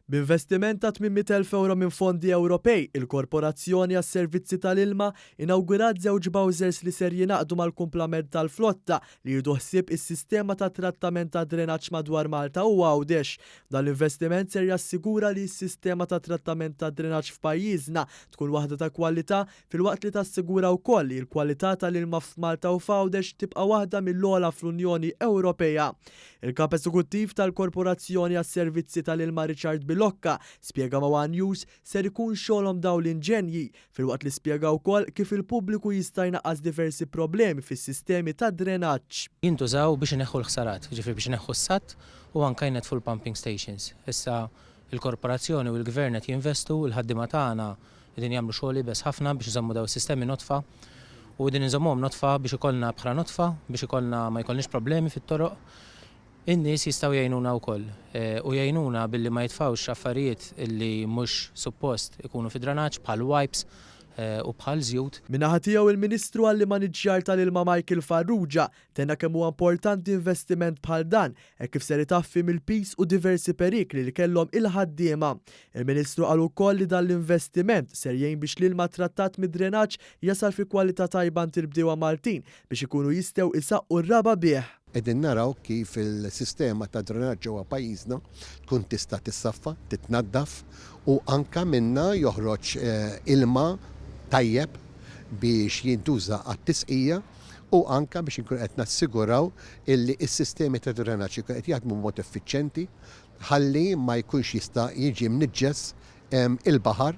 B'investiment ta' 800,000 euro minn fondi Ewropej, il-Korporazzjoni għas-Servizzi tal-Ilma inawgurat żewġ bowsers li ser jingħaqdu mal-kumplament tal-flotta li jieħdu ħsieb is-sistema ta' trattament ta' drenaġġ madwar Malta u Għawdex. Dan l-investiment ser jassigura li s-sistema ta' trattament ta' drenaġġ f'pajjiżna tkun waħda ta' kwalità filwaqt li tassigura wkoll li l-kwalità tal-ilma f'Malta u f'Għawdex tibqa' waħda mill-ogħla fl-Unjoni Ewropea. Il-Kap Eżekuttiv tal-Korporazzjoni għas-Servizzi tal-Ilma Richard Lokka spjega ma' One News ser ikun xogħolhom dawn l-inġenji filwaqt li spjega wkoll kif il-pubbliku jista' jnaqqas diversi problemi fis-sistemi ta' drenaġġ. Jintużaw biex ineħħu l-ħsarat, ġifieri biex ineħħu s-satt u anke full pumping stations. Issa il-korporazzjoni u l-gvern qed jinvestu, il-ħaddiema tagħna qegħdin jagħmlu xogħol ibes ħafna biex iżommu daw is-sistemi notfa u din iżommuhom notfa biex ikollna bħra notfa, biex ikollna ma jkollniex problemi fit-toroq. In-nies jistgħu jgħinuna wkoll u jgħinuna billi ma jitfgħux affarijiet illi mhux suppost ikunu fi drenaġġ bħal wipes u bħal żjud. Min-naħa tiegħu il-Ministru għall-Maniġġjar tal-Ilma Michael Farrugia tenna kemm huwa importanti investiment bħal dan hekk kif ser itaffi mill-peace u diversi perikli li kellhom il-ħaddiema. Il-Ministru qal ukoll li dan l-investiment ser jgħin biex l-ilma trattat mid-drenaġġ jasal fi kwalità tajba il-bdiewa Maltin biex ikunu jistgħu isaqqu r-raba bih. Qegħdin naraw kif il-sistema ta' drenaġġ ġewwa pajjiżna tkun tista' tissaffa, titnaddaf u anke minnha joħroġ ilma tajjeb biex jintuża għat-tisqija u anke biex inkunu qed nassiguraw illi s-sistemi ta' drenaġġ ikunu qed jaħdmu b'mod effiċjenti ħalli ma jkunx jista' jiġi mniġġes il-baħar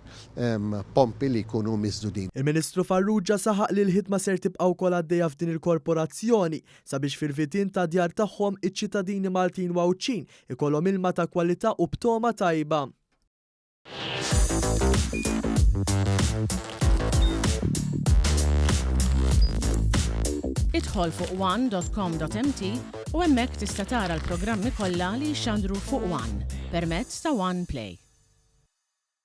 pompi li jkunu miżdudin. Il-Ministru Farrugia saħaq li l-ħidma ser tibqa' wkoll għaddejja f'din il-korporazzjoni sabiex fil-vitin ta' djar tagħhom iċ-ċittadini Maltin wawċin ikollhom ilma ta' kwalità u b'toma tajba. Idħol fuq one.com.mt u hemmhekk tista' tara l-programmi kollha li jxandru fuq One permezz ta' One Play.